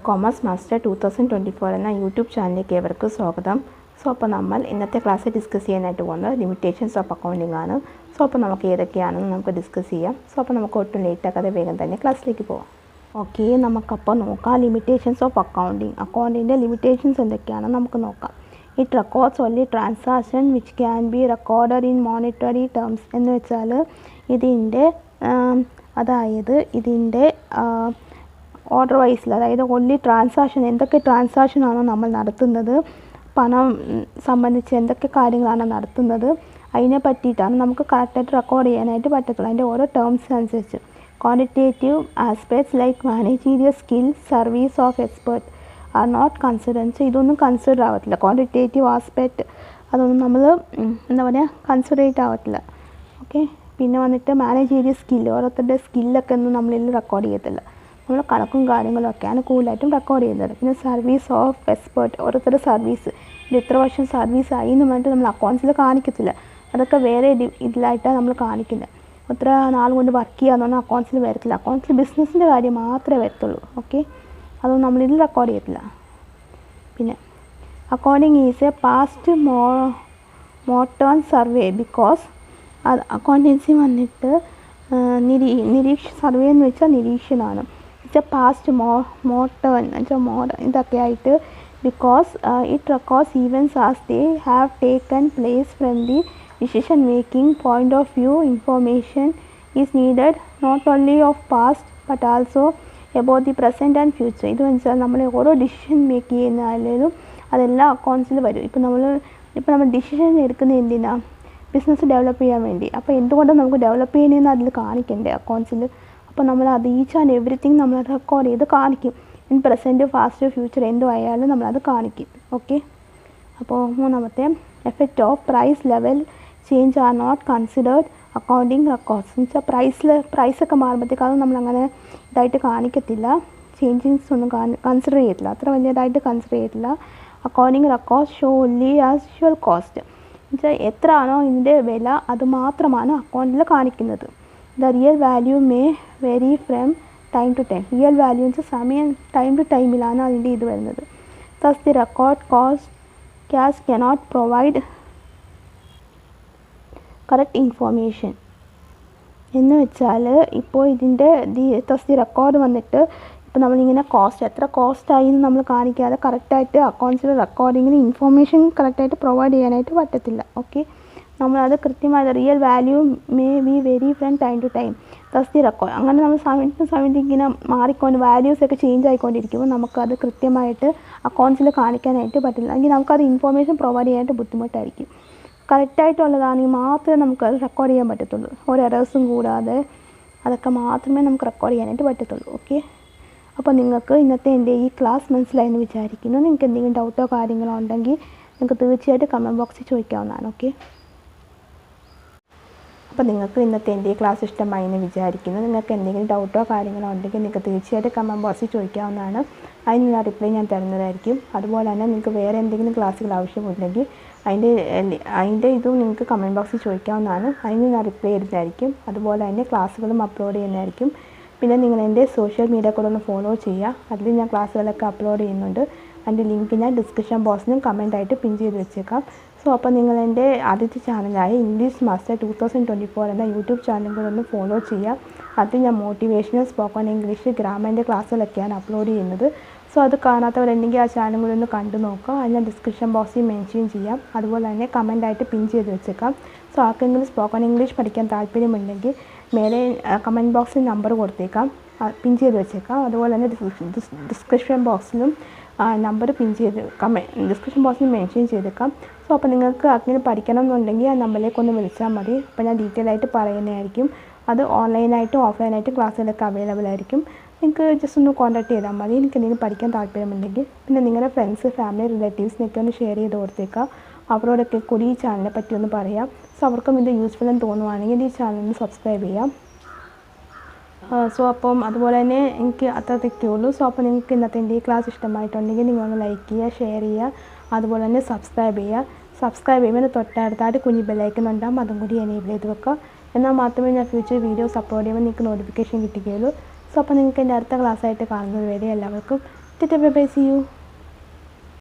Commerce master 2024 എന്ന YouTube ചാനലിലേക്ക് ഏവർക്കും സ്വാഗതം. അപ്പോൾ നമ്മൾ ഇന്നത്തെ ക്ലാസ്സിൽ ഡിസ്കസ് ചെയ്യാനായിട്ട് പോകുന്നത് ലിമിറ്റേഷൻസ് ഓഫ് അക്കൗണ്ടിംഗ് ആണ്. അപ്പോൾ നമുക്ക് ഏതൊക്കെയാണെന്ന് നമുക്ക് ഡിസ്കസ് ചെയ്യാം. അപ്പോൾ നമുക്ക് ഒട്ടും ലേറ്റ് ആക്കാതെ വേഗം തന്നെ ക്ലാസ്സിലേക്ക് പോകാം. ഓക്കെ, നമുക്കപ്പോൾ നോക്കാം ലിമിറ്റേഷൻസ് ഓഫ് അക്കൗണ്ടിംഗ്. അക്കൗണ്ടിൻ്റെ ലിമിറ്റേഷൻസ് എന്തൊക്കെയാണെന്ന് നമുക്ക് നോക്കാം. It records only transaction which can be recorded in monetary terms എന്ന് വെച്ചാൽ ഇതിൻ്റെ ഓർഡർ വൈസിൽ, അതായത് ഓൺലി ട്രാൻസാക്ഷൻ, എന്തൊക്കെ ട്രാൻസാക്ഷനാണോ നമ്മൾ നടത്തുന്നത്, പണം സംബന്ധിച്ച് എന്തൊക്കെ കാര്യങ്ങളാണ് നടത്തുന്നത്, അതിനെ പറ്റിയിട്ടാണ് നമുക്ക് കറക്റ്റായിട്ട് റെക്കോർഡ് ചെയ്യാനായിട്ട് പറ്റത്തുള്ളൂ. അതിൻ്റെ ഓരോ ടേംസിനനുസരിച്ച്. Quantitative aspects like managerial skill, service of expert are not consider. ഇതൊന്നും കൺസിഡർ ആവത്തില്ല. ക്വാണ്ടിറ്റേറ്റീവ് ആസ്പെക്റ്റ് അതൊന്നും നമ്മൾ കൺസിഡറേറ്റ് ആവത്തില്ല. ഓക്കെ, പിന്നെ വന്നിട്ട് മാനേജീരിയൽ സ്കില്ല്, ഓരോരുത്തരുടെ സ്കില്ലൊക്കെ ഒന്നും നമ്മളിൽ റെക്കോർഡ് ചെയ്യത്തില്ല. നമ്മൾ കണക്കും കാര്യങ്ങളൊക്കെയാണ് കൂടുതലായിട്ടും റെക്കോർഡ് ചെയ്യുന്നത്. പിന്നെ സർവീസ് ഓഫ് എക്സ്പെർട്ട്, ഓരോരുത്തരുടെ സർവീസ്, ഇത് ഇത്ര വർഷം സർവീസ് ആയി എന്ന് പറഞ്ഞിട്ട് നമ്മൾ അക്കൗണ്ട്സിൽ കാണിക്കത്തില്ല. അതൊക്കെ വേറെ ഇതിലായിട്ടാണ് നമ്മൾ കാണിക്കുന്നത്. എത്ര നാൾ കൊണ്ട് വർക്ക് ചെയ്യാമെന്നൊന്നും അക്കൗണ്ട്സിൽ വരത്തില്ല. അക്കൗണ്ട്സിൽ ബിസിനസ്സിൻ്റെ കാര്യം മാത്രമേ വരത്തുള്ളൂ. ഓക്കെ, അതൊന്നും നമ്മളിതിൽ റെക്കോർഡ് ചെയ്യത്തില്ല. പിന്നെ accounting is a past mortem survey because accountancy വന്നിട്ട് സർവേ എന്ന് വെച്ചാൽ നിരീക്ഷണമാണ്. ഇറ്റ്സ് എ പാസ്റ്റ് മോട്ടേൺ ഇതൊക്കെ ആയിട്ട് because it records events as they have taken place from the decision making point of view. Information is needed not only of past but also about the present and future. ഇത് വെച്ചാൽ നമ്മൾ ഓരോ decision make ചെയ്യുന്നാലും അതെല്ലാം അക്കൗണ്ട്സിൽ വരും. ഇപ്പോൾ നമ്മൾ decision എടുക്കുന്നത് എന്തിനാണ്? ബിസിനസ് ഡെവലപ്പ് ചെയ്യാൻ വേണ്ടി. അപ്പോൾ എന്തുകൊണ്ടാണ് നമുക്ക് ഡെവലപ്പ് ചെയ്യുന്നതെന്ന് അതിൽ കാണിക്കണ്ടേ അക്കൗണ്ട്സിൽ? അപ്പോൾ നമ്മൾ അത് ഈച്ച് ആൻഡ് എവറിത്തിങ് നമ്മൾ റെക്കോർഡ് ചെയ്ത് കാണിക്കും. ഇൻ പ്രസൻറ്റ്, ഫാസ്റ്റ്, ഫ്യൂച്ചർ എന്തോ ആയാലും നമ്മളത് കാണിക്കും. ഓക്കെ, അപ്പോൾ മൂന്നാമത്തെ effect of price level change are not considered accounting records. എന്ന് വെച്ചാൽ പ്രൈസൊക്കെ മാറുമ്പോഴത്തേക്കും അത് നമ്മളങ്ങനെ ഇതായിട്ട് കാണിക്കത്തില്ല. ചേഞ്ചിങ്സ് ഒന്നും കൺസിഡർ ചെയ്യത്തില്ല, അത്ര വലിയതായിട്ട് കൺസിഡർ ചെയ്യത്തില്ല. Accounting records show only actual cost. എന്നുവെച്ചാൽ എത്ര ആണോ ഇതിൻ്റെ വില അത് മാത്രമാണ് അക്കൗണ്ടിൽ കാണിക്കുന്നത്. The real value may vary from time to time. Real value എന്ന് വെച്ചാൽ സമയം, ടൈം ടു ടൈമിലാണ് അതിൻ്റെ ഇത് വരുന്നത്. Thus the record cost cash cannot provide correct information എന്ന് വെച്ചാൽ ഇപ്പോൾ ഇതിൻ്റെ ദസ് ദി റെക്കോർഡ് വന്നിട്ട് ഇപ്പോൾ നമ്മളിങ്ങനെ എത്ര കോസ്റ്റായി എന്ന് നമ്മൾ കാണിക്കാതെ കറക്റ്റായിട്ട് അക്കൗണ്ട്സിൽ റെക്കോർഡിങ്ങിന് ഇൻഫോർമേഷൻ കറക്റ്റായിട്ട് പ്രൊവൈഡ് ചെയ്യാനായിട്ട് പറ്റത്തില്ല. ഓക്കെ, നമ്മളത് കൃത്യമായി real value may be vary from time to time thus the record. അങ്ങനെ നമ്മൾ സമയത്ത് ഇങ്ങനെ മാറിക്കൊണ്ട് വാല്യൂസൊക്കെ ചേഞ്ച് ആയിക്കൊണ്ടിരിക്കുമ്പോൾ നമുക്കത് കൃത്യമായിട്ട് അക്കൗണ്ട്സിൽ കാണിക്കാനായിട്ട് പറ്റില്ല. എങ്കിൽ നമുക്കത് ഇൻഫോർമേഷൻ പ്രൊവൈഡ് ചെയ്യാനായിട്ട് ബുദ്ധിമുട്ടായിരിക്കും. കറക്റ്റായിട്ടുള്ളതാണെങ്കിൽ മാത്രമേ നമുക്കത് റെക്കോർഡ് ചെയ്യാൻ പറ്റത്തുള്ളൂ. ഒരു എറേഴ്സും കൂടാതെ അതൊക്കെ മാത്രമേ നമുക്ക് റെക്കോർഡ് ചെയ്യാനായിട്ട് പറ്റത്തുള്ളൂ. ഓക്കെ, അപ്പോൾ നിങ്ങൾക്ക് ഇന്നത്തെ എൻ്റെ ഈ ക്ലാസ് മനസ്സിലായെന്ന് വിചാരിക്കുന്നു. നിങ്ങൾക്ക് എന്തെങ്കിലും ഡൗട്ടോ കാര്യങ്ങളോ ഉണ്ടെങ്കിൽ നിങ്ങൾക്ക് തീർച്ചയായിട്ടും കമൻറ്റ് ബോക്സിൽ ചോദിക്കാവുന്നതാണ്. ഓക്കെ, അപ്പോൾ നിങ്ങൾക്ക് ഇന്നത്തെ എൻ്റെ ഈ ക്ലാസ് ഇഷ്ടമായി എന്ന് വിചാരിക്കുന്നു. നിങ്ങൾക്ക് എന്തെങ്കിലും ഡൗട്ടോ കാര്യങ്ങളോ ഉണ്ടെങ്കിൽ നിങ്ങൾക്ക് തീർച്ചയായിട്ടും കമൻറ്റ് ബോക്സിൽ ചോദിക്കാവുന്നതാണ്. അതിനുള്ള റിപ്ലൈ ഞാൻ തരുന്നതായിരിക്കും. അതുപോലെ തന്നെ നിങ്ങൾക്ക് വേറെ എന്തെങ്കിലും ക്ലാസ്സുകൾ ആവശ്യമുണ്ടെങ്കിൽ അതിൻ്റെ ഇതും നിങ്ങൾക്ക് കമൻറ്റ് ബോക്സിൽ ചോദിക്കാവുന്നതാണ്. അതിന് ഞാൻ റിപ്ലൈ തരുന്നതായിരിക്കും. അതുപോലെ തന്നെ ക്ലാസ്സുകളും അപ്ലോഡ് ചെയ്യുന്നതായിരിക്കും. പിന്നെ നിങ്ങൾ എൻ്റെ സോഷ്യൽ മീഡിയ കൂടെ ഒന്ന് ഫോളോ ചെയ്യുക. അതിൽ ഞാൻ ക്ലാസ്സുകളൊക്കെ അപ്ലോഡ് ചെയ്യുന്നുണ്ട്. അതിൻ്റെ ലിങ്ക് ഞാൻ ഡിസ്ക്രിപ്ഷൻ ബോക്സിലും കമൻറ്റായിട്ട് പിൻ ചെയ്ത് വെച്ചേക്കാം. അപ്പോൾ നിങ്ങൾ എൻ്റെ ആദ്യത്തെ ചാനലായ ഇംഗ്ലീഷ് മാസ്റ്റർ 2024 എന്ന യൂട്യൂബ് ചാനലും കൂടെ ഒന്ന് ഫോളോ ചെയ്യുക. അതിൽ ഞാൻ മോട്ടിവേഷണൽ, സ്പോക്കൺ ഇംഗ്ലീഷ്, ഗ്രാമറിൻ്റെ ക്ലാസ്സുകളൊക്കെയാണ് അപ്ലോഡ് ചെയ്യുന്നത്. അത് കാണാത്തവരുണ്ടെങ്കിൽ ആ ചാനലും കൂടി ഒന്ന് കണ്ടു നോക്കുക. അത് ഞാൻ ഡിസ്ക്രിപ്ഷൻ ബോക്സിൽ മെൻഷൻ ചെയ്യാം. അതുപോലെ തന്നെ കമൻറ്റായിട്ട് പിൻ ചെയ്ത് വെച്ചേക്കാം. ആർക്കെങ്കിലും സ്പോക്കൺ ഇംഗ്ലീഷ് പഠിക്കാൻ താല്പര്യമുണ്ടെങ്കിൽ മേലെ കമൻറ്റ് ബോക്സിൽ നമ്പർ കൊടുത്തേക്കാം, പിൻ ചെയ്ത് വെച്ചേക്കാം. അതുപോലെ തന്നെ ഡിസ്ക്രിപ്ഷൻ ബോക്സിലും നമ്പർ ഡിസ്ക്രിപ്ഷൻ ബോക്സിൽ മെൻഷൻ ചെയ്തേക്കാം. അപ്പോൾ നിങ്ങൾക്ക് അങ്ങനെ പഠിക്കണം എന്നുണ്ടെങ്കിൽ ആ നമ്പറിലേക്ക് ഒന്ന് വിളിച്ചാൽ മതി. അപ്പോൾ ഞാൻ ഡീറ്റെയിൽ ആയിട്ട് പറയുന്നതായിരിക്കും. അത് ഓൺലൈനായിട്ടും ഓഫ്ലൈനായിട്ടും ക്ലാസ്സുകളൊക്കെ അവൈലബിൾ ആയിരിക്കും. നിങ്ങൾക്ക് ജസ്റ്റ് ഒന്ന് കോൺടാക്ട് ചെയ്താൽ മതി. എനിക്ക് എന്തെങ്കിലും പഠിക്കാൻ താല്പര്യമുണ്ടെങ്കിൽ. പിന്നെ നിങ്ങളുടെ ഫ്രണ്ട്സ്, ഫാമിലി, റിലേറ്റീവ്സിനൊക്കെ ഒന്ന് ഷെയർ ചെയ്ത് കൊടുത്തേക്കാം. അവരോടൊക്കെ കൂടി ഈ ചാനലിനെ പറ്റി ഒന്ന് പറയാം. അവർക്കും ഇത് യൂസ്ഫുൾ എന്ന് തോന്നുവാണെങ്കിൽ ഈ ചാനലിന് സബ്സ്ക്രൈബ് ചെയ്യാം. അപ്പം അതുപോലെ തന്നെ എനിക്ക് അത്രയൊക്കെ ഉള്ളൂ. അപ്പോൾ നിങ്ങൾക്ക് ഇന്നത്തെ എൻ്റെ ഈ ക്ലാസ് ഇഷ്ടമായിട്ടുണ്ടെങ്കിൽ നിങ്ങളൊന്ന് ലൈക്ക് ചെയ്യുക, ഷെയർ ചെയ്യുക, അതുപോലെ തന്നെ സബ്സ്ക്രൈബ് ചെയ്യുക. സബ്സ്ക്രൈബ് ചെയ്യുമ്പോൾ തൊട്ടടുത്തായിട്ട് കുഞ്ഞി ബെല്ലൈക്കൺ ഉണ്ടാകും, അതും കൂടി എനേബിൾ ചെയ്ത് വെക്കുക. എന്നാൽ മാത്രമേ ഞാൻ ഫ്യൂച്ചർ വീഡിയോസ് അപ്ലോഡ് ചെയ്യുമ്പോൾ നിങ്ങൾക്ക് നോട്ടിഫിക്കേഷൻ കിട്ടുകയുള്ളൂ. അപ്പോൾ നിങ്ങൾക്ക് എൻ്റെ അടുത്ത ക്ലാസ്സായിട്ട് കാണുന്നത് വരെ എല്ലാവർക്കും ബൈ ബൈ, സി യു.